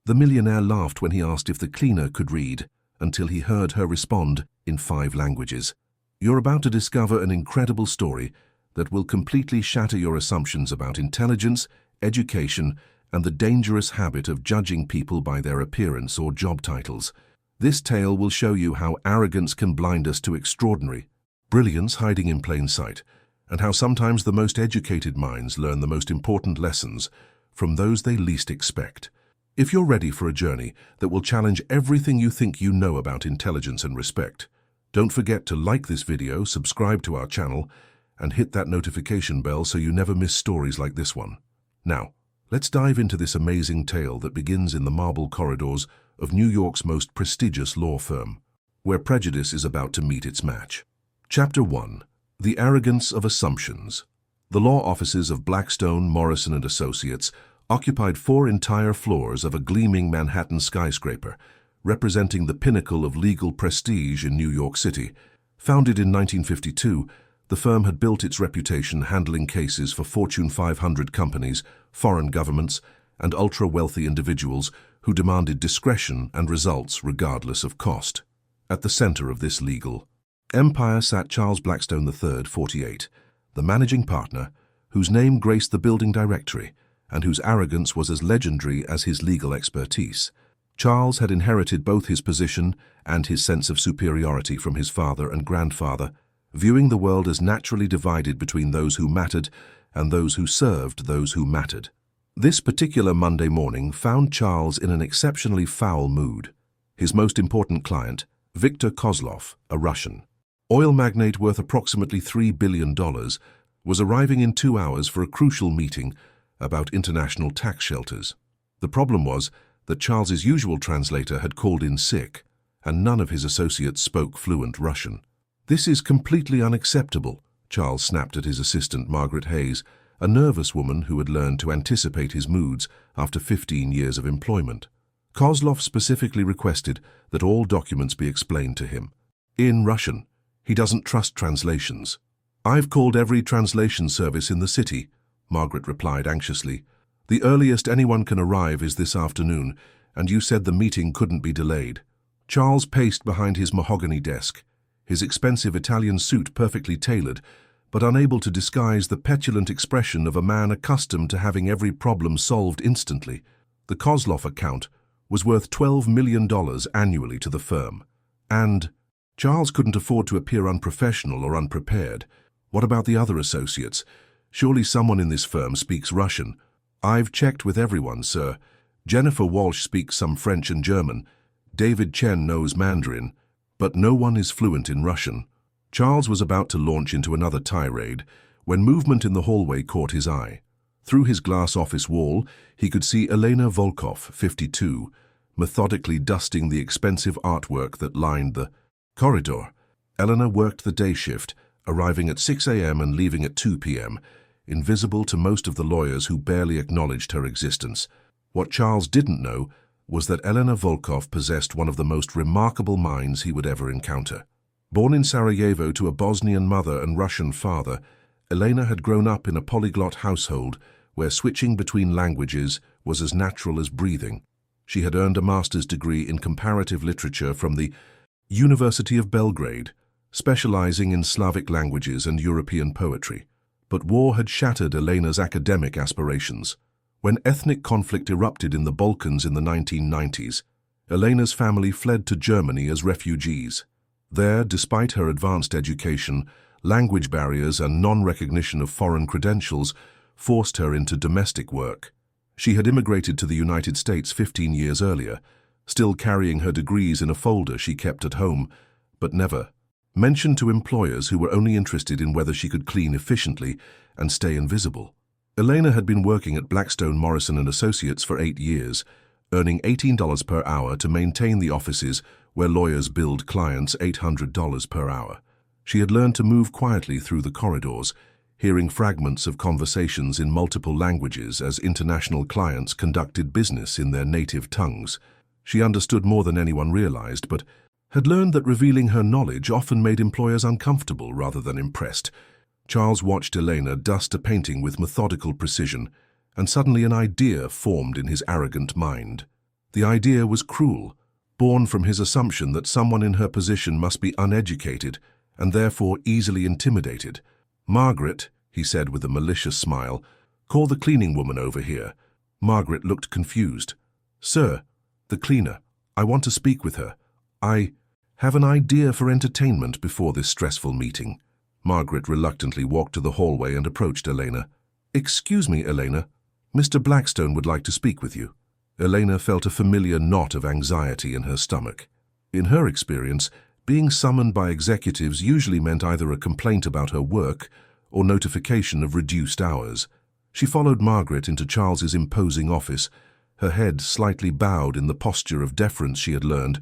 The millionaire laughed when he asked if the cleaner could read, until he heard her respond in 5 languages. You're about to discover an incredible story that will completely shatter your assumptions about intelligence, education, and the dangerous habit of judging people by their appearance or job titles. This tale will show you how arrogance can blind us to extraordinary brilliance hiding in plain sight, and how sometimes the most educated minds learn the most important lessons from those they least expect. If you're ready for a journey that will challenge everything you think you know about intelligence and respect, don't forget to like this video, subscribe to our channel, and hit that notification bell so you never miss stories like this one. Now, let's dive into this amazing tale that begins in the marble corridors of New York's most prestigious law firm, where prejudice is about to meet its match. Chapter 1. The Arrogance of Assumptions. The law offices of Blackstone, Morrison & Associates occupied 4 entire floors of a gleaming Manhattan skyscraper, representing the pinnacle of legal prestige in New York City. Founded in 1952, the firm had built its reputation handling cases for Fortune 500 companies, foreign governments, and ultra-wealthy individuals who demanded discretion and results regardless of cost. At the center of this legal empire sat Charles Blackstone III, 48, the managing partner, whose name graced the building directory, and whose arrogance was as legendary as his legal expertise. Charles had inherited both his position and his sense of superiority from his father and grandfather, viewing the world as naturally divided between those who mattered and those who served those who mattered. This particular Monday morning found Charles in an exceptionally foul mood. His most important client, Viktor Kozlov, a Russian oil magnate worth approximately $3 billion, was arriving in 2 hours for a crucial meeting about international tax shelters. The problem was that Charles's usual translator had called in sick, and none of his associates spoke fluent Russian. "This is completely unacceptable," Charles snapped at his assistant Margaret Hayes, a nervous woman who had learned to anticipate his moods after 15 years of employment. Kozlov specifically requested that all documents be explained to him in Russian. He doesn't trust translations. "I've called every translation service in the city," Margaret replied anxiously. "The earliest anyone can arrive is this afternoon, and you said the meeting couldn't be delayed." Charles paced behind his mahogany desk, his expensive Italian suit perfectly tailored, but unable to disguise the petulant expression of a man accustomed to having every problem solved instantly. The Kozlov account was worth $12 million annually to the firm, and Charles couldn't afford to appear unprofessional or unprepared. What about the other associates? Surely someone in this firm speaks Russian. "I've checked with everyone, sir. Jennifer Walsh speaks some French and German. David Chen knows Mandarin, but no one is fluent in Russian." Charles was about to launch into another tirade when movement in the hallway caught his eye. Through his glass office wall, he could see Elena Volkov, 52, methodically dusting the expensive artwork that lined the corridor. Elena worked the day shift, arriving at 6 a.m. and leaving at 2 p.m., invisible to most of the lawyers who barely acknowledged her existence. What Charles didn't know was that Elena Volkov possessed one of the most remarkable minds he would ever encounter. Born in Sarajevo to a Bosnian mother and Russian father, Elena had grown up in a polyglot household where switching between languages was as natural as breathing. She had earned a master's degree in comparative literature from the University of Belgrade, specializing in Slavic languages and European poetry. But war had shattered Elena's academic aspirations. When ethnic conflict erupted in the Balkans in the 1990s, Elena's family fled to Germany as refugees. There, despite her advanced education, language barriers and non-recognition of foreign credentials forced her into domestic work. She had immigrated to the United States 15 years earlier, still carrying her degrees in a folder she kept at home, but never mentioned to employers who were only interested in whether she could clean efficiently and stay invisible. Elena had been working at Blackstone, Morrison & Associates for 8 years, earning $18 per hour to maintain the offices where lawyers billed clients $800 per hour. She had learned to move quietly through the corridors, hearing fragments of conversations in multiple languages as international clients conducted business in their native tongues. She understood more than anyone realized, but had learned that revealing her knowledge often made employers uncomfortable rather than impressed. Charles watched Elena dust a painting with methodical precision, and suddenly an idea formed in his arrogant mind. The idea was cruel, born from his assumption that someone in her position must be uneducated and therefore easily intimidated. "Margaret," he said with a malicious smile, "call the cleaning woman over here." Margaret looked confused. "Sir, the cleaner. I want to speak with her. I have an idea for entertainment before this stressful meeting." Margaret reluctantly walked to the hallway and approached Elena. "Excuse me, Elena. Mr. Blackstone would like to speak with you." Elena felt a familiar knot of anxiety in her stomach. In her experience, being summoned by executives usually meant either a complaint about her work or notification of reduced hours. She followed Margaret into Charles's imposing office, her head slightly bowed in the posture of deference she had learned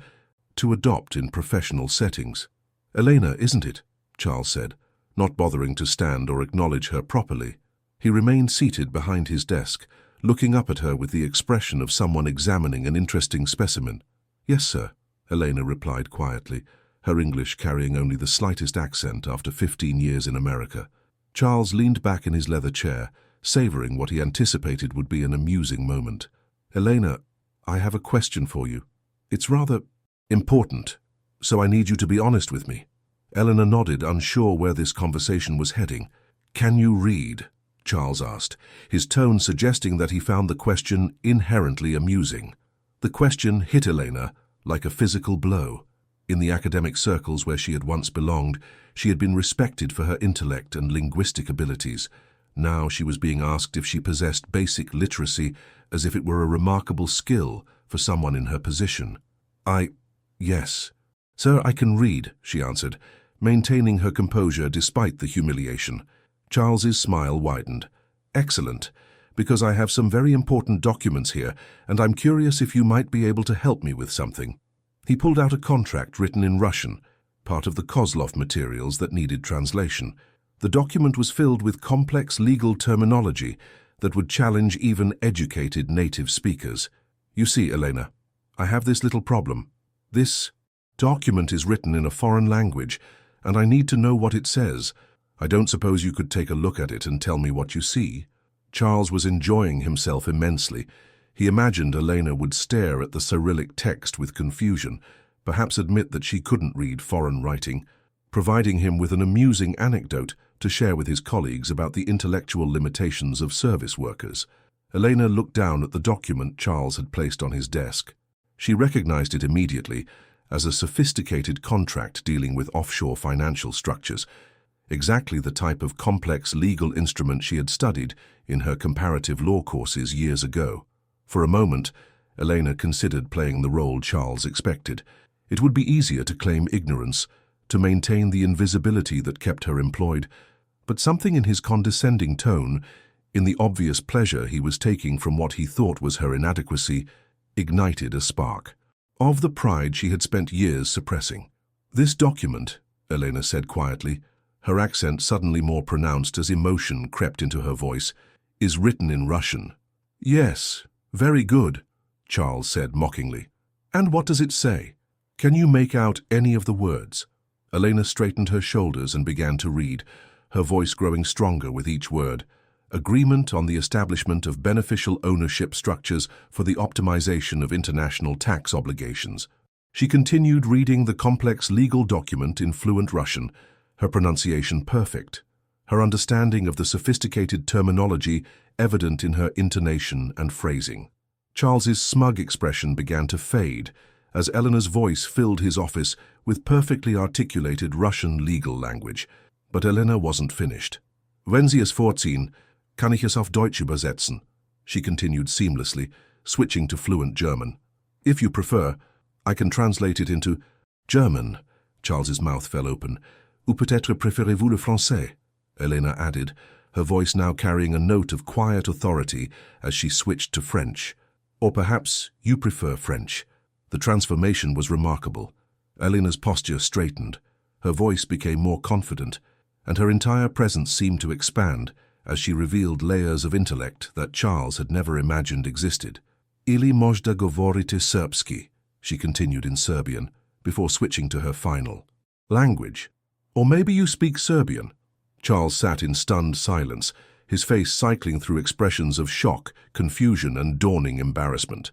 to adopt in professional settings. "Elena, isn't it?" Charles said, not bothering to stand or acknowledge her properly. He remained seated behind his desk, looking up at her with the expression of someone examining an interesting specimen. "Yes, sir," Elena replied quietly, her English carrying only the slightest accent after 15 years in America. Charles leaned back in his leather chair, savoring what he anticipated would be an amusing moment. "Elena, I have a question for you. It's rather important, so I need you to be honest with me." Elena nodded, unsure where this conversation was heading. "Can you read?" Charles asked, his tone suggesting that he found the question inherently amusing. The question hit Elena like a physical blow. In the academic circles where she had once belonged, she had been respected for her intellect and linguistic abilities. Now she was being asked if she possessed basic literacy, as if it were a remarkable skill for someone in her position. Yes. Sir, I can read," she answered, maintaining her composure despite the humiliation. Charles's smile widened. "Excellent, because I have some very important documents here, and I'm curious if you might be able to help me with something." He pulled out a contract written in Russian, part of the Kozlov materials that needed translation. The document was filled with complex legal terminology that would challenge even educated native speakers. "You see, Elena, I have this little problem. This document is written in a foreign language, and I need to know what it says. I don't suppose you could take a look at it and tell me what you see?" Charles was enjoying himself immensely. He imagined Elena would stare at the Cyrillic text with confusion, perhaps admit that she couldn't read foreign writing, providing him with an amusing anecdote to share with his colleagues about the intellectual limitations of service workers. Elena looked down at the document Charles had placed on his desk. She recognized it immediately as a sophisticated contract dealing with offshore financial structures, exactly the type of complex legal instrument she had studied in her comparative law courses years ago. For a moment, Elena considered playing the role Charles expected. It would be easier to claim ignorance, to maintain the invisibility that kept her employed, but something in his condescending tone, in the obvious pleasure he was taking from what he thought was her inadequacy, ignited a spark of the pride she had spent years suppressing. "This document," Elena said quietly, her accent suddenly more pronounced as emotion crept into her voice, "is written in Russian." "Yes, very good," Charles said mockingly. "And what does it say? Can you make out any of the words?" Elena straightened her shoulders and began to read, her voice growing stronger with each word. "Agreement on the establishment of beneficial ownership structures for the optimization of international tax obligations." She continued reading the complex legal document in fluent Russian, her pronunciation perfect, her understanding of the sophisticated terminology evident in her intonation and phrasing. Charles's smug expression began to fade as Eleanor's voice filled his office with perfectly articulated Russian legal language. But Elena wasn't finished. "Wenn Sie es vorziehen, kann ich es auf Deutsch übersetzen," she continued seamlessly, switching to fluent German. "If you prefer, I can translate it into German." Charles's mouth fell open. "Ou peut-être préférez-vous le français?" Elena added, her voice now carrying a note of quiet authority as she switched to French. "Or perhaps you prefer French." The transformation was remarkable. Elena's posture straightened, her voice became more confident, and her entire presence seemed to expand as she revealed layers of intellect that Charles had never imagined existed. "Ili možda govorite srpski," she continued in Serbian, before switching to her final language. "Or maybe you speak Serbian." Charles sat in stunned silence, his face cycling through expressions of shock, confusion, and dawning embarrassment.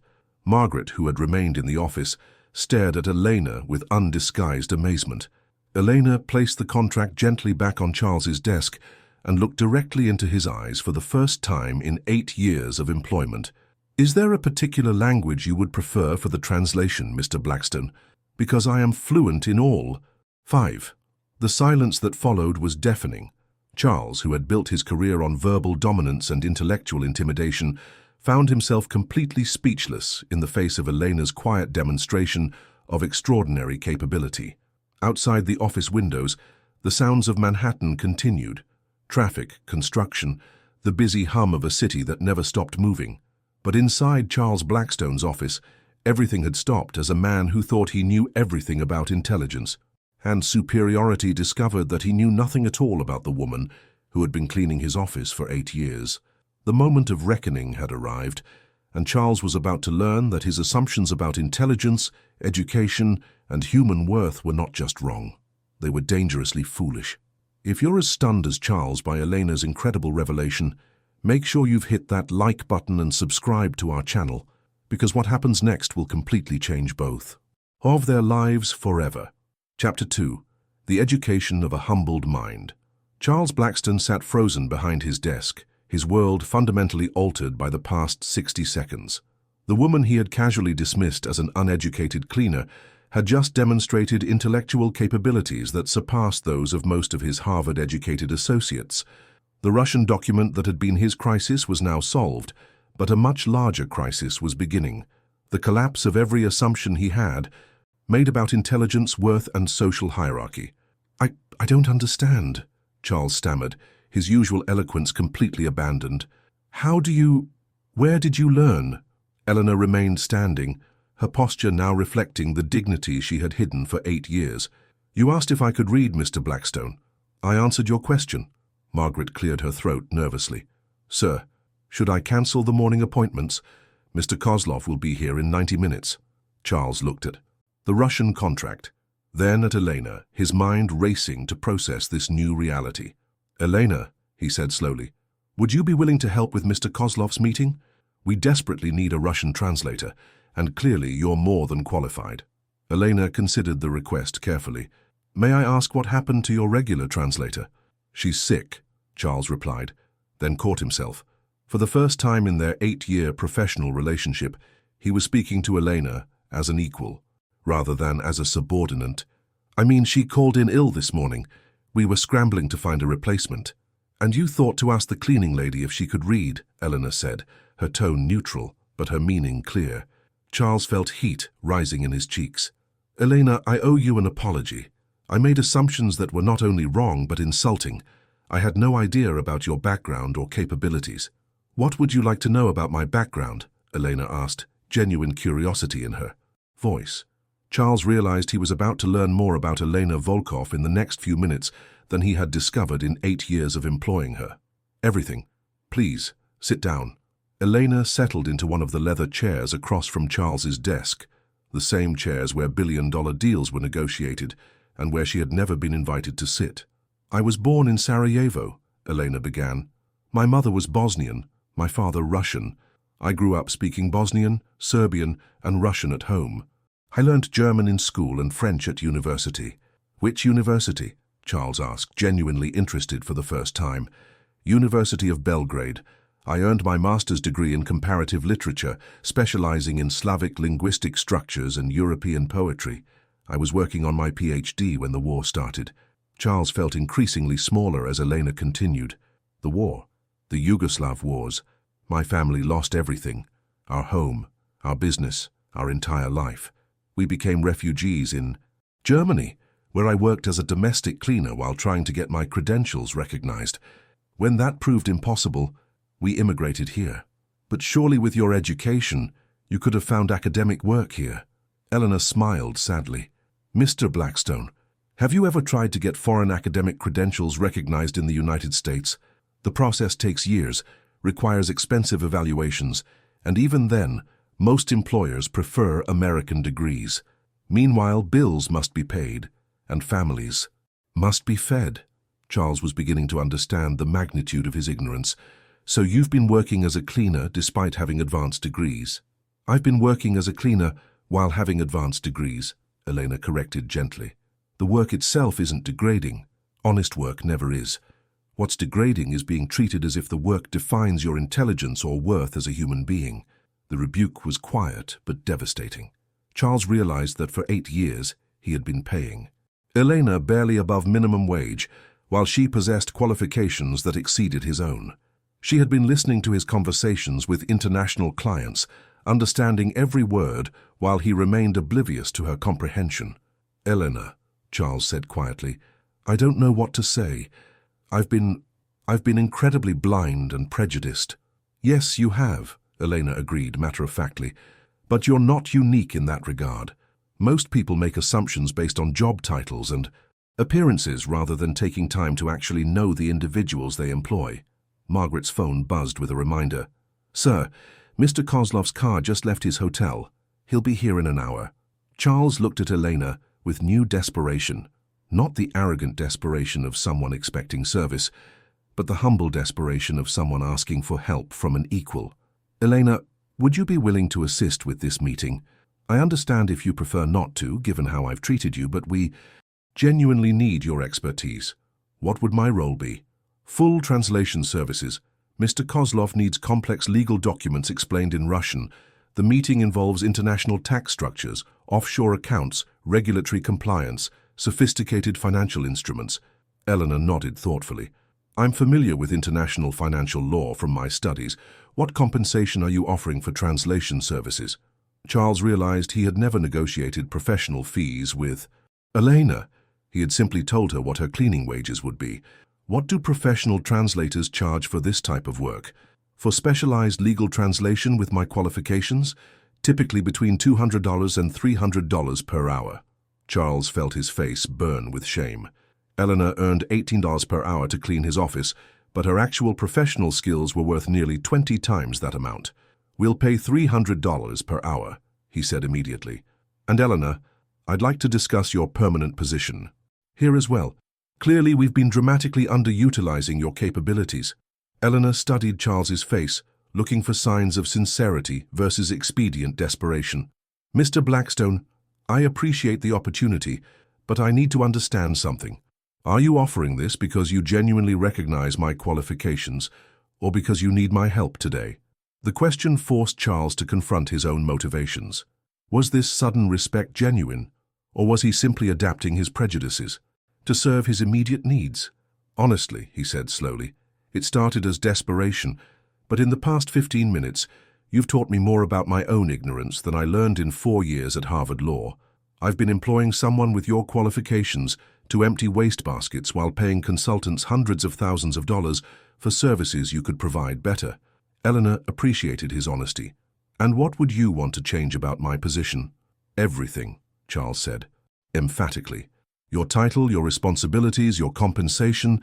Margaret, who had remained in the office, stared at Elena with undisguised amazement. Elena placed the contract gently back on Charles's desk and looked directly into his eyes for the first time in 8 years of employment. "Is there a particular language you would prefer for the translation, Mr. Blackstone? Because I am fluent in all." 5. The silence that followed was deafening. Charles, who had built his career on verbal dominance and intellectual intimidation, found himself completely speechless in the face of Elena's quiet demonstration of extraordinary capability. Outside the office windows, the sounds of Manhattan continued. Traffic, construction, the busy hum of a city that never stopped moving. But inside Charles Blackstone's office, everything had stopped as a man who thought he knew everything about intelligence and superiority discovered that he knew nothing at all about the woman who had been cleaning his office for 8 years. The moment of reckoning had arrived, and Charles was about to learn that his assumptions about intelligence, education, and human worth were not just wrong. They were dangerously foolish. If you're as stunned as Charles by Elena's incredible revelation, make sure you've hit that like button and subscribe to our channel, because what happens next will completely change both of their lives forever. Chapter 2. The Education of a Humbled Mind. Charles Blackstone sat frozen behind his desk, his world fundamentally altered by the past 60 seconds. The woman he had casually dismissed as an uneducated cleaner had just demonstrated intellectual capabilities that surpassed those of most of his Harvard-educated associates. The Russian document that had been his crisis was now solved, but a much larger crisis was beginning. The collapse of every assumption he had made about intelligence, worth, and social hierarchy. I don't understand," Charles stammered, his usual eloquence completely abandoned. Where did you learn?" Eleanor remained standing, her posture now reflecting the dignity she had hidden for 8 years. "You asked if I could read, Mr. Blackstone. I answered your question." Margaret cleared her throat nervously. "Sir, should I cancel the morning appointments? Mr. Kozlov will be here in 90 minutes. Charles looked at the Russian contract, then at Elena, his mind racing to process this new reality. "Elena," he said slowly, "would you be willing to help with Mr. Kozlov's meeting? We desperately need a Russian translator, and clearly you're more than qualified." Elena considered the request carefully. "May I ask what happened to your regular translator?" "She's sick," Charles replied, then caught himself. For the first time in their 8-year professional relationship, he was speaking to Elena as an equal, rather than as a subordinate. "I mean, she called in ill this morning. We were scrambling to find a replacement." "And you thought to ask the cleaning lady if she could read," Eleanor said, her tone neutral, but her meaning clear. Charles felt heat rising in his cheeks. "Elena, I owe you an apology. I made assumptions that were not only wrong but insulting. I had no idea about your background or capabilities." "What would you like to know about my background?" Elena asked, genuine curiosity in her voice. Charles realized he was about to learn more about Elena Volkov in the next few minutes than he had discovered in 8 years of employing her. "Everything. Please, sit down." Elena settled into one of the leather chairs across from Charles's desk, the same chairs where billion-dollar deals were negotiated and where she had never been invited to sit. "I was born in Sarajevo," Elena began. "My mother was Bosnian, my father Russian. I grew up speaking Bosnian, Serbian, and Russian at home. I learned German in school and French at university." "Which university?" Charles asked, genuinely interested for the first time. "University of Belgrade. I earned my master's degree in comparative literature, specializing in Slavic linguistic structures and European poetry. I was working on my PhD when the war started." Charles felt increasingly smaller as Elena continued. "The war, the Yugoslav wars. My family lost everything, our home, our business, our entire life. We became refugees in Germany, where I worked as a domestic cleaner while trying to get my credentials recognized. When that proved impossible, we immigrated here. But surely with your education, you could have found academic work here." Eleanor smiled sadly. "Mr. Blackstone, have you ever tried to get foreign academic credentials recognized in the United States? The process takes years, requires expensive evaluations, and even then, most employers prefer American degrees. Meanwhile, bills must be paid, and families must be fed." Charles was beginning to understand the magnitude of his ignorance. "So you've been working as a cleaner despite having advanced degrees?" I've been working as a cleaner while having advanced degrees, Elena corrected gently. The work itself isn't degrading. Honest work never is. What's degrading is being treated as if the work defines your intelligence or worth as a human being. The rebuke was quiet but devastating. Charles realized that for 8 years he had been paying Elena barely above minimum wage, while she possessed qualifications that exceeded his own. She had been listening to his conversations with international clients, understanding every word while he remained oblivious to her comprehension. "Elena," Charles said quietly, "I don't know what to say. I've been incredibly blind and prejudiced." "Yes, you have," Elena agreed matter-of-factly, "but you're not unique in that regard. Most people make assumptions based on job titles and appearances rather than taking time to actually know the individuals they employ." Margaret's phone buzzed with a reminder. "Sir, Mr. Kozlov's car just left his hotel. He'll be here in an hour." Charles looked at Elena with new desperation, not the arrogant desperation of someone expecting service, but the humble desperation of someone asking for help from an equal. "Elena, would you be willing to assist with this meeting? I understand if you prefer not to, given how I've treated you, but we genuinely need your expertise." "What would my role be?" "Full translation services. Mr. Kozlov needs complex legal documents explained in Russian. The meeting involves international tax structures, offshore accounts, regulatory compliance, sophisticated financial instruments." Elena nodded thoughtfully. "I'm familiar with international financial law from my studies. What compensation are you offering for translation services?" Charles realized he had never negotiated professional fees with Elena. He had simply told her what her cleaning wages would be. "What do professional translators charge for this type of work?" "For specialized legal translation with my qualifications, typically between $200 and $300 per hour." Charles felt his face burn with shame. Eleanor earned $18 per hour to clean his office, but her actual professional skills were worth nearly 20 times that amount. "We'll pay $300 per hour," he said immediately. "And Eleanor, I'd like to discuss your permanent position here as well. Clearly, we've been dramatically underutilizing your capabilities." Eleanor studied Charles's face, looking for signs of sincerity versus expedient desperation. "Mr. Blackstone, I appreciate the opportunity, but I need to understand something. Are you offering this because you genuinely recognize my qualifications, or because you need my help today?" The question forced Charles to confront his own motivations. Was this sudden respect genuine, or was he simply adapting his prejudices to serve his immediate needs? "Honestly," he said slowly, "it started as desperation, but in the past 15 minutes, you've taught me more about my own ignorance than I learned in 4 years at Harvard Law. I've been employing someone with your qualifications to empty waste baskets while paying consultants hundreds of thousands of dollars for services you could provide better." Eleanor appreciated his honesty. "And what would you want to change about my position?" "Everything," Charles said, emphatically. "Your title, your responsibilities, your compensation,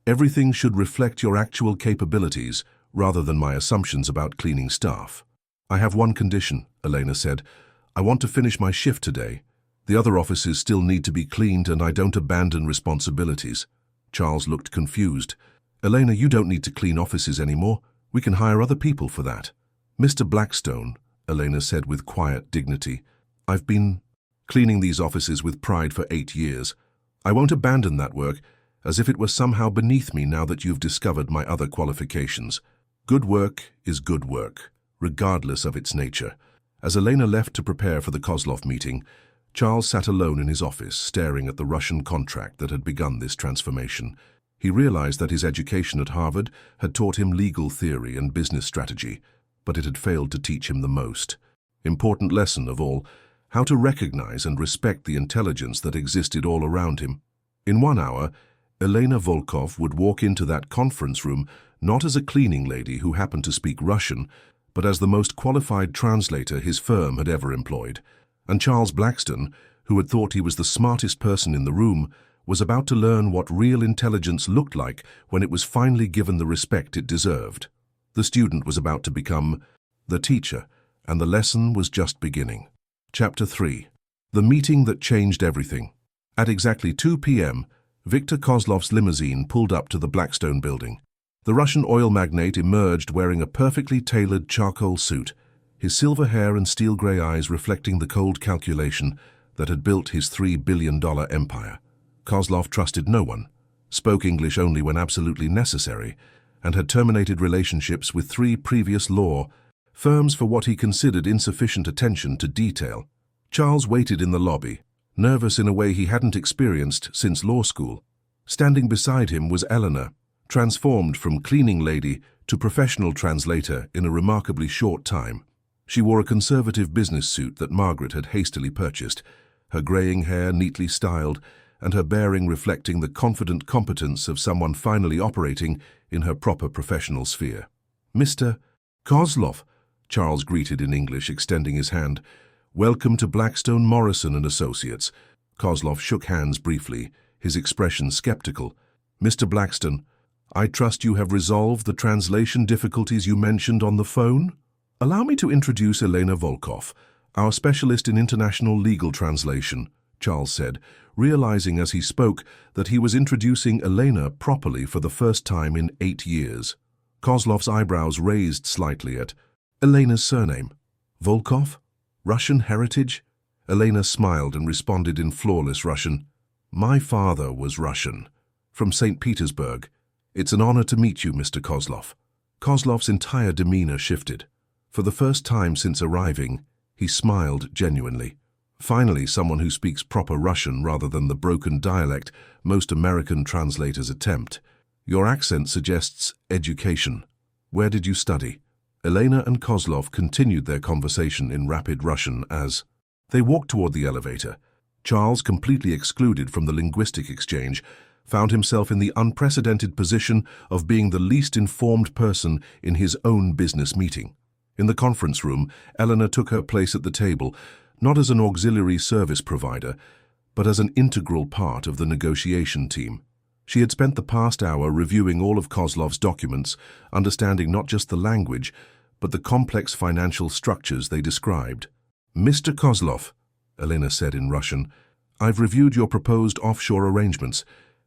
everything should reflect your actual capabilities rather than my assumptions about cleaning staff." "I have one condition," Elena said. "I want to finish my shift today. The other offices still need to be cleaned and I don't abandon responsibilities." Charles looked confused. "Elena, you don't need to clean offices anymore. We can hire other people for that." "Mr. Blackstone," Elena said with quiet dignity, "I've been cleaning these offices with pride for 8 years. I won't abandon that work as if it were somehow beneath me now that you've discovered my other qualifications. Good work is good work, regardless of its nature." As Elena left to prepare for the Kozlov meeting, Charles sat alone in his office, staring at the Russian contract that had begun this transformation. He realized that his education at Harvard had taught him legal theory and business strategy, but it had failed to teach him the most important lesson of all: how to recognize and respect the intelligence that existed all around him. In 1 hour, Elena Volkov would walk into that conference room not as a cleaning lady who happened to speak Russian, but as the most qualified translator his firm had ever employed. And Charles Blackstone, who had thought he was the smartest person in the room, was about to learn what real intelligence looked like when it was finally given the respect it deserved. The student was about to become the teacher, and the lesson was just beginning. Chapter 3. The meeting that changed everything. At exactly 2 p.m., Viktor Kozlov's limousine pulled up to the Blackstone building. The Russian oil magnate emerged wearing a perfectly tailored charcoal suit, his silver hair and steel-grey eyes reflecting the cold calculation that had built his $3 billion empire. Kozlov trusted no one, spoke English only when absolutely necessary, and had terminated relationships with 3 previous law firms for what he considered insufficient attention to detail. Charles waited in the lobby, nervous in a way he hadn't experienced since law school. Standing beside him was Eleanor, transformed from cleaning lady to professional translator in a remarkably short time. She wore a conservative business suit that Margaret had hastily purchased, her greying hair neatly styled, and her bearing reflecting the confident competence of someone finally operating in her proper professional sphere. "Mr. Kozlov," Charles greeted in English, extending his hand. "Welcome to Blackstone, Morrison and Associates." Kozlov shook hands briefly, his expression skeptical. "Mr. Blackstone, I trust you have resolved the translation difficulties you mentioned on the phone? Allow me to introduce Elena Volkov, our specialist in international legal translation," Charles said, realizing as he spoke that he was introducing Elena properly for the first time in 8 years. Kozlov's eyebrows raised slightly at Elena's surname. "Volkov? Russian heritage?" Elena smiled and responded in flawless Russian. "My father was Russian, from St. Petersburg. It's an honor to meet you, Mr. Kozlov." Kozlov's entire demeanor shifted. For the first time since arriving, he smiled genuinely. Finally, someone who speaks proper Russian rather than the broken dialect most American translators attempt. "Your accent suggests education. Where did you study?" Elena and Kozlov continued their conversation in rapid Russian as they walked toward the elevator. Charles, completely excluded from the linguistic exchange, found himself in the unprecedented position of being the least informed person in his own business meeting. In the conference room, Eleanor took her place at the table, not as an auxiliary service provider, but as an integral part of the negotiation team. She had spent the past hour reviewing all of Kozlov's documents, understanding not just the language, but the complex financial structures they described. "Mr. Kozlov," Elena said in Russian, "I've reviewed your proposed offshore arrangements.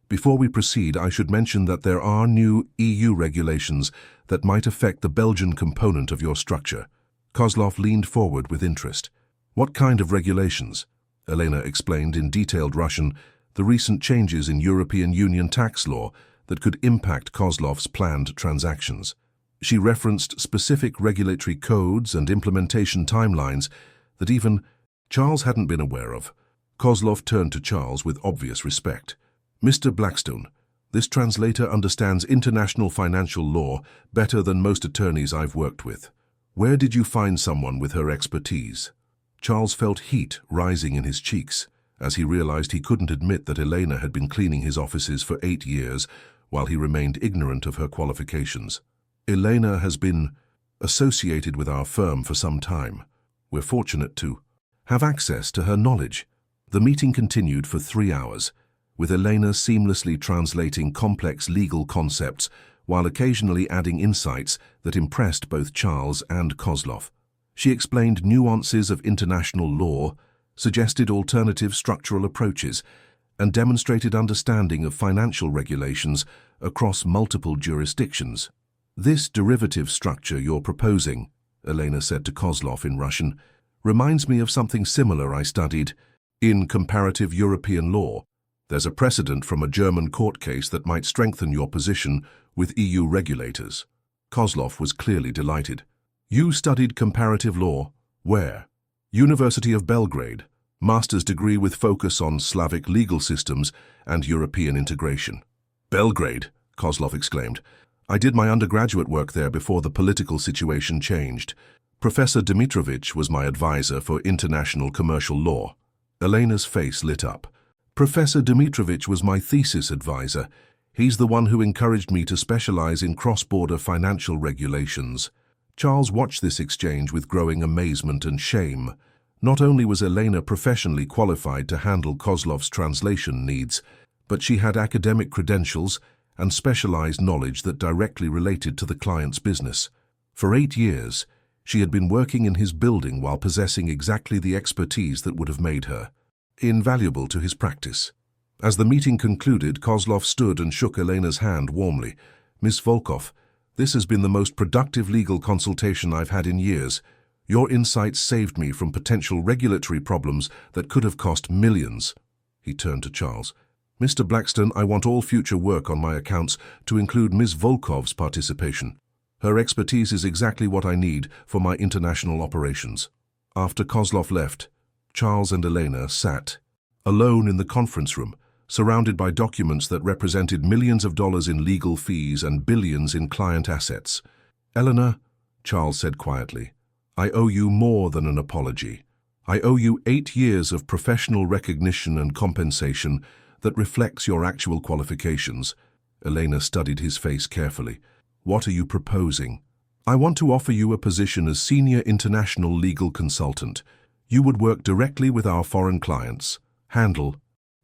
Before we proceed, I should mention that there are new EU regulations that might affect the Belgian component of your structure." Kozlov leaned forward with interest. "What kind of regulations?" Elena explained in detailed Russian the recent changes in European Union tax law that could impact Kozlov's planned transactions. She referenced specific regulatory codes and implementation timelines that even Charles hadn't been aware of. Kozlov turned to Charles with obvious respect. "Mr. Blackstone, this translator understands international financial law better than most attorneys I've worked with. Where did you find someone with her expertise?" Charles felt heat rising in his cheeks as he realized he couldn't admit that Elena had been cleaning his offices for 8 years while he remained ignorant of her qualifications. "Elena has been associated with our firm for some time. We're fortunate to have access to her knowledge." The meeting continued for 3 hours, with Elena seamlessly translating complex legal concepts while occasionally adding insights that impressed both Charles and Kozlov. She explained nuances of international law, suggested alternative structural approaches, and demonstrated understanding of financial regulations across multiple jurisdictions. "This derivative structure you're proposing," Elena said to Kozlov in Russian, "reminds me of something similar I studied in comparative European law. There's a precedent from a German court case that might strengthen your position with EU regulators." Kozlov was clearly delighted. "You studied comparative law? Where?" "University of Belgrade, master's degree with focus on Slavic legal systems and European integration." "Belgrade," Kozlov exclaimed. "I did my undergraduate work there before the political situation changed. Professor Dmitrovich was my advisor for international commercial law." Elena's face lit up. "Professor Dmitrovich was my thesis advisor. He's the one who encouraged me to specialize in cross-border financial regulations." Charles watched this exchange with growing amazement and shame. Not only was Elena professionally qualified to handle Kozlov's translation needs, but she had academic credentials and specialized knowledge that directly related to the client's business. For 8 years, she had been working in his building while possessing exactly the expertise that would have made her invaluable to his practice. As the meeting concluded, Kozlov stood and shook Elena's hand warmly. "Miss Volkov, this has been the most productive legal consultation I've had in years. Your insights saved me from potential regulatory problems that could have cost millions. He turned to Charles. Mr. Blackstone, I want all future work on my accounts to include Ms. Volkov's participation. Her expertise is exactly what I need for my international operations. After Kozlov left, Charles and Elena sat alone in the conference room, surrounded by documents that represented millions of dollars in legal fees and billions in client assets. Eleanor, Charles said quietly, I owe you more than an apology. I owe you 8 years of professional recognition and compensation that reflects your actual qualifications. Elena studied his face carefully. What are you proposing? I want to offer you a position as senior international legal consultant. You would work directly with our foreign clients, handle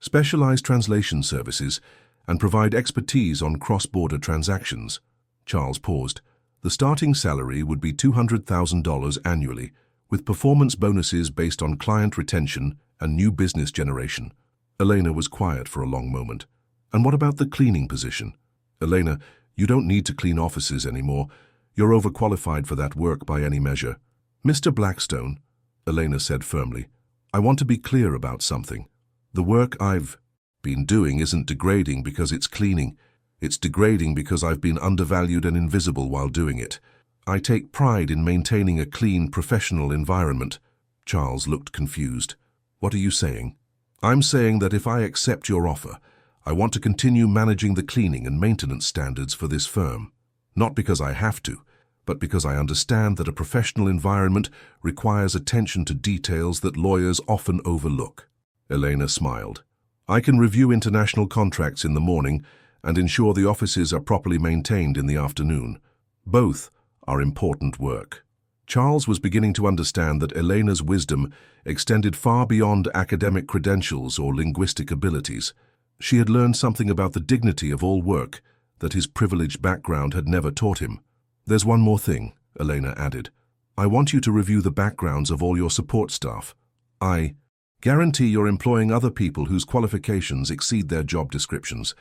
specialized translation services, and provide expertise on cross-border transactions. Charles paused. The starting salary would be $200,000 annually, with performance bonuses based on client retention and new business generation. Elena was quiet for a long moment. And what about the cleaning position? Elena, you don't need to clean offices anymore. You're overqualified for that work by any measure. Mr. Blackstone, Elena said firmly, I want to be clear about something. The work I've been doing isn't degrading because it's cleaning. It's degrading because I've been undervalued and invisible while doing it. I take pride in maintaining a clean, professional environment. Charles looked confused. What are you saying? I'm saying that if I accept your offer, I want to continue managing the cleaning and maintenance standards for this firm. Not because I have to, but because I understand that a professional environment requires attention to details that lawyers often overlook. Elena smiled. I can review international contracts in the morning and ensure the offices are properly maintained in the afternoon. Both are important work. Charles was beginning to understand that Elena's wisdom extended far beyond academic credentials or linguistic abilities. She had learned something about the dignity of all work that his privileged background had never taught him. There's one more thing, Elena added. I want you to review the backgrounds of all your support staff. I guarantee you're employing other people whose qualifications exceed their job descriptions.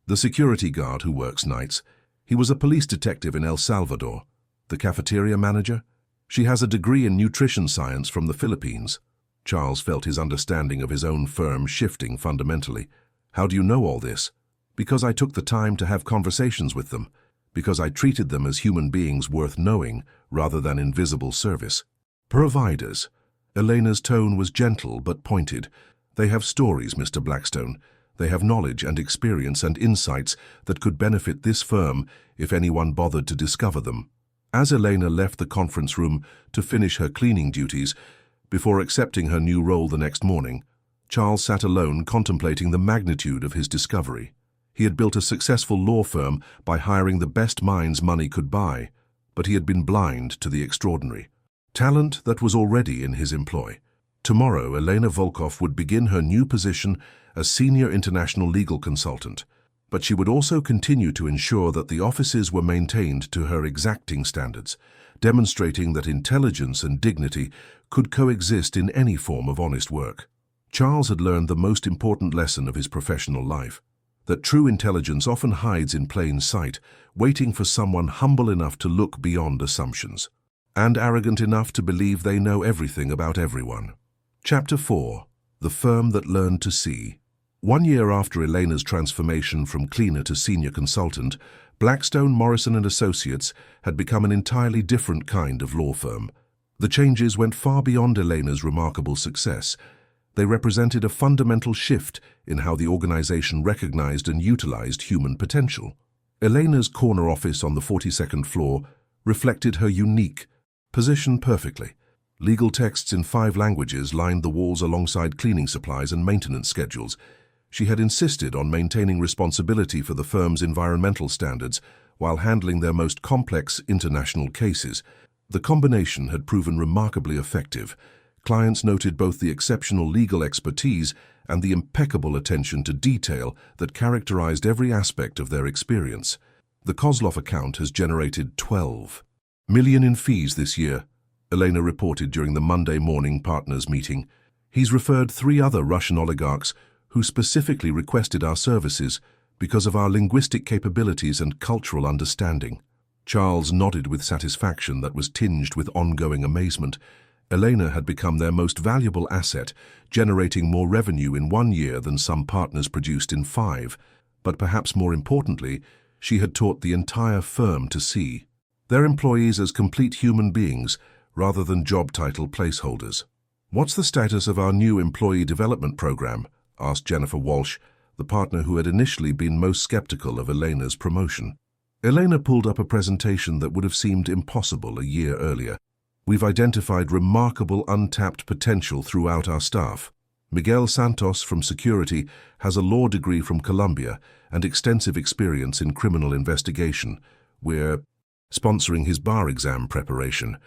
The security guard who works nights, he was a police detective in El Salvador. The cafeteria manager, she has a degree in nutrition science from the Philippines. Charles felt his understanding of his own firm shifting fundamentally. How do you know all this? Because I took the time to have conversations with them, because I treated them as human beings worth knowing rather than invisible service. Providers. Elena's tone was gentle but pointed. They have stories, Mr. Blackstone. They have knowledge and experience and insights that could benefit this firm if anyone bothered to discover them. As Elena left the conference room to finish her cleaning duties, before accepting her new role the next morning, Charles sat alone contemplating the magnitude of his discovery. He had built a successful law firm by hiring the best minds money could buy, but he had been blind to the extraordinary talent that was already in his employ. Tomorrow, Elena Volkov would begin her new position as senior international legal consultant, but she would also continue to ensure that the offices were maintained to her exacting standards, demonstrating that intelligence and dignity could coexist in any form of honest work. Charles had learned the most important lesson of his professional life, that true intelligence often hides in plain sight, waiting for someone humble enough to look beyond assumptions, and arrogant enough to believe they know everything about everyone. Chapter 4. The Firm That Learned to See. 1 year after Elena's transformation from cleaner to senior consultant, Blackstone, Morrison & Associates had become an entirely different kind of law firm. The changes went far beyond Elena's remarkable success. They represented a fundamental shift in how the organization recognized and utilized human potential. Elena's corner office on the 42nd floor reflected her unique position perfectly. Legal texts in 5 languages lined the walls alongside cleaning supplies and maintenance schedules. She had insisted on maintaining responsibility for the firm's environmental standards while handling their most complex international cases. The combination had proven remarkably effective. Clients noted both the exceptional legal expertise and the impeccable attention to detail that characterized every aspect of their experience. The Kozlov account has generated $12 million in fees this year, Elena reported during the Monday morning partners meeting. He's referred 3 other Russian oligarchs who specifically requested our services because of our linguistic capabilities and cultural understanding. Charles nodded with satisfaction that was tinged with ongoing amazement. Elena had become their most valuable asset, generating more revenue in 1 year than some partners produced in 5. But perhaps more importantly, she had taught the entire firm to see their employees as complete human beings rather than job title placeholders. "What's the status of our new employee development program?" asked Jennifer Walsh, the partner who had initially been most skeptical of Elena's promotion. Elena pulled up a presentation that would have seemed impossible a year earlier. "We've identified remarkable untapped potential throughout our staff. Miguel Santos from Security has a law degree from Colombia and extensive experience in criminal investigation. We're sponsoring his bar exam preparation.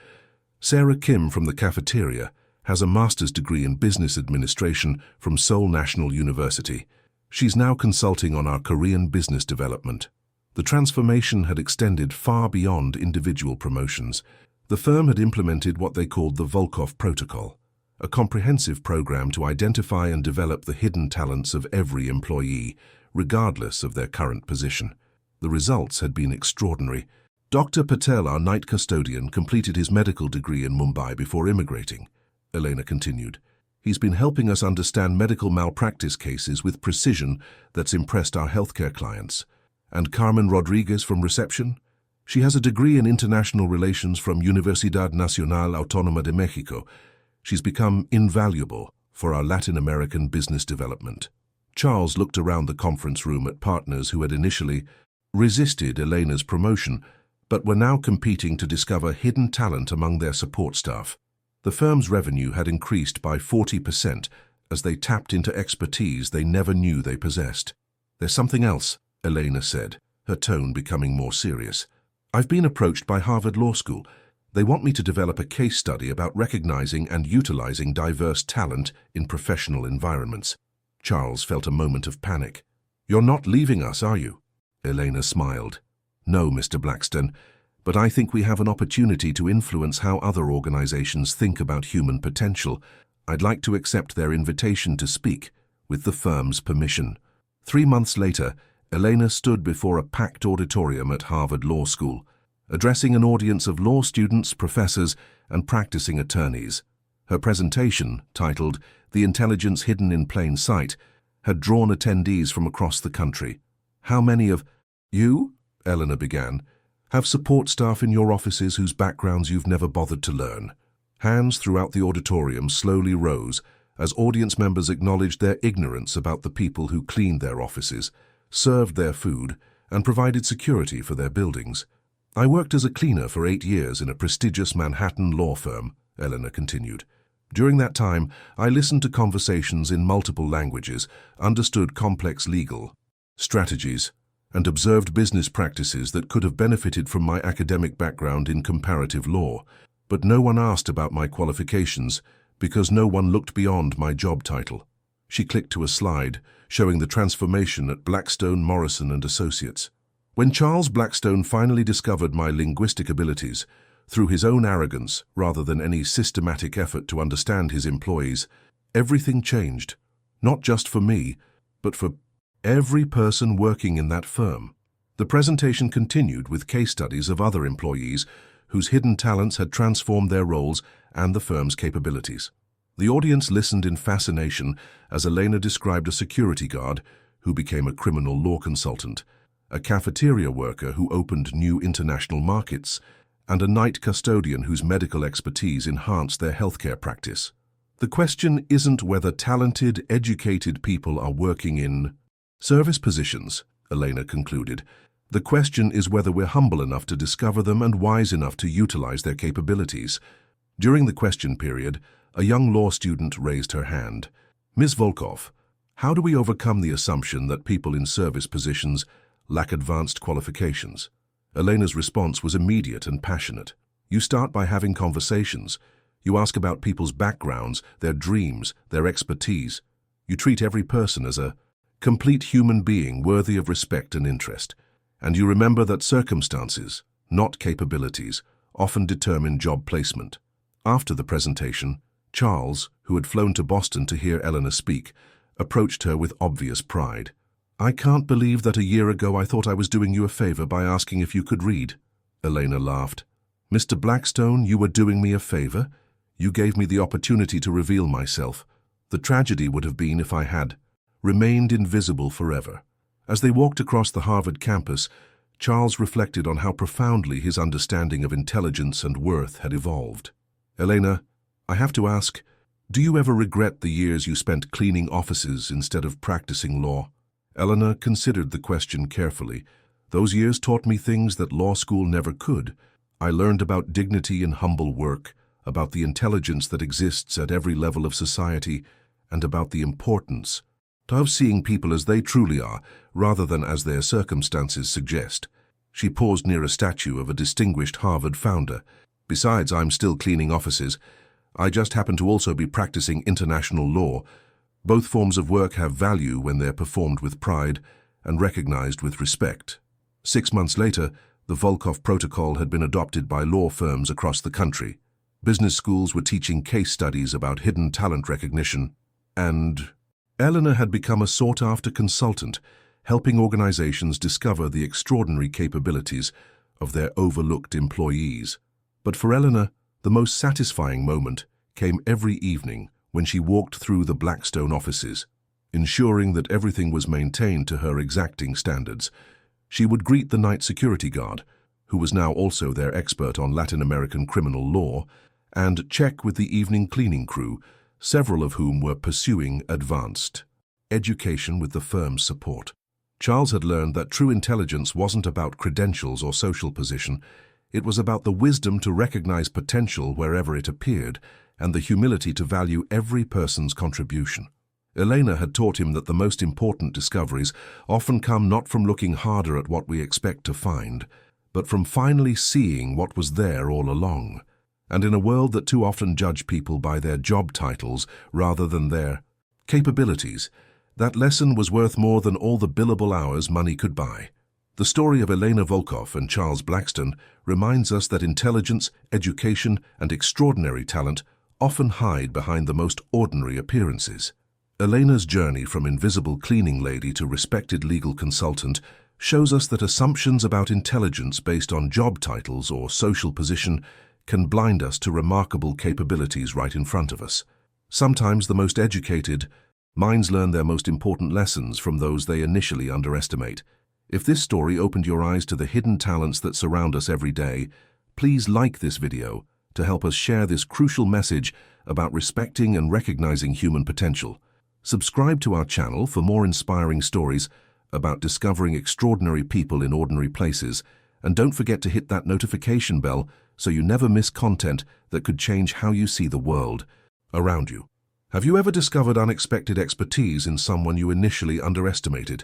Sarah Kim from the cafeteria has a master's degree in business administration from Seoul National University. She's now consulting on our Korean business development." The transformation had extended far beyond individual promotions. The firm had implemented what they called the Volkov Protocol, a comprehensive program to identify and develop the hidden talents of every employee, regardless of their current position. The results had been extraordinary. Dr. Patel, our night custodian, completed his medical degree in Mumbai before immigrating. Elena continued. "He's been helping us understand medical malpractice cases with precision that's impressed our healthcare clients. And Carmen Rodriguez from reception? She has a degree in international relations from Universidad Nacional Autónoma de México. She's become invaluable for our Latin American business development." Charles looked around the conference room at partners who had initially resisted Elena's promotion, but were now competing to discover hidden talent among their support staff. The firm's revenue had increased by 40% as they tapped into expertise they never knew they possessed. "There's something else," Elena said, her tone becoming more serious. "I've been approached by Harvard Law School. They want me to develop a case study about recognizing and utilizing diverse talent in professional environments." Charles felt a moment of panic. "You're not leaving us, are you?" Elena smiled. "No, Mr. Blackstone, but I think we have an opportunity to influence how other organizations think about human potential. I'd like to accept their invitation to speak, with the firm's permission." 3 months later, Elena stood before a packed auditorium at Harvard Law School, addressing an audience of law students, professors, and practicing attorneys. Her presentation, titled "The Intelligence Hidden in Plain Sight," had drawn attendees from across the country. "How many of you," Elena began, "have support staff in your offices whose backgrounds you've never bothered to learn?" Hands throughout the auditorium slowly rose as audience members acknowledged their ignorance about the people who cleaned their offices, served their food, and provided security for their buildings. "I worked as a cleaner for 8 years in a prestigious Manhattan law firm," Elena continued. "During that time, I listened to conversations in multiple languages, understood complex legal strategies, and observed business practices that could have benefited from my academic background in comparative law. But no one asked about my qualifications because no one looked beyond my job title." She clicked to a slide showing the transformation at Blackstone, Morrison and Associates. "When Charles Blackstone finally discovered my linguistic abilities, through his own arrogance rather than any systematic effort to understand his employees, everything changed, not just for me, but for every person working in that firm." The presentation continued with case studies of other employees whose hidden talents had transformed their roles and the firm's capabilities. The audience listened in fascination as Elena described a security guard who became a criminal law consultant, a cafeteria worker who opened new international markets, and a night custodian whose medical expertise enhanced their healthcare practice. "The question isn't whether talented, educated people are working in service positions," Elena concluded. "The question is whether we're humble enough to discover them and wise enough to utilize their capabilities." During the question period, a young law student raised her hand. "Ms. Volkov, how do we overcome the assumption that people in service positions lack advanced qualifications?" Elena's response was immediate and passionate. "You start by having conversations. You ask about people's backgrounds, their dreams, their expertise. You treat every person as a complete human being worthy of respect and interest. And you remember that circumstances, not capabilities, often determine job placement." After the presentation, Charles, who had flown to Boston to hear Elena speak, approached her with obvious pride. "I can't believe that a year ago I thought I was doing you a favor by asking if you could read." Elena laughed. Mr. Blackstone, you were doing me a favor. You gave me the opportunity to reveal myself. The tragedy would have been if I had remained invisible forever. As they walked across the Harvard campus, Charles reflected on how profoundly his understanding of intelligence and worth had evolved. Elena, I have to ask, do you ever regret the years you spent cleaning offices instead of practicing law? Elena considered the question carefully. Those years taught me things that law school never could. I learned about dignity in humble work, about the intelligence that exists at every level of society, and about the importance of seeing people as they truly are, rather than as their circumstances suggest. She paused near a statue of a distinguished Harvard founder. Besides, I'm still cleaning offices. I just happen to also be practicing international law. Both forms of work have value when they're performed with pride and recognized with respect. 6 months later, the Volkov Protocol had been adopted by law firms across the country. Business schools were teaching case studies about hidden talent recognition, and Eleanor had become a sought-after consultant, helping organizations discover the extraordinary capabilities of their overlooked employees. But for Eleanor, the most satisfying moment came every evening when she walked through the Blackstone offices. Ensuring that everything was maintained to her exacting standards, she would greet the night security guard, who was now also their expert on Latin American criminal law, and check with the evening cleaning crew, several of whom were pursuing advanced education with the firm's support. Charles had learned that true intelligence wasn't about credentials or social position. It was about the wisdom to recognize potential wherever it appeared, and the humility to value every person's contribution. Elena had taught him that the most important discoveries often come not from looking harder at what we expect to find, but from finally seeing what was there all along. And in a world that too often judge people by their job titles rather than their capabilities, that lesson was worth more than all the billable hours money could buy. The story of Elena Volkov and Charles Blackstone reminds us that intelligence, education, and extraordinary talent often hide behind the most ordinary appearances. Elena's journey from invisible cleaning lady to respected legal consultant shows us that assumptions about intelligence based on job titles or social position can blind us to remarkable capabilities right in front of us. Sometimes the most educated minds learn their most important lessons from those they initially underestimate. If this story opened your eyes to the hidden talents that surround us every day, please like this video to help us share this crucial message about respecting and recognizing human potential. Subscribe to our channel for more inspiring stories about discovering extraordinary people in ordinary places, and don't forget to hit that notification bell so you never miss content that could change how you see the world around you. Have you ever discovered unexpected expertise in someone you initially underestimated?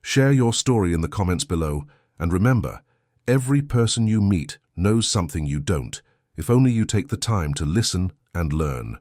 Share your story in the comments below, and remember, every person you meet knows something you don't, if only you take the time to listen and learn.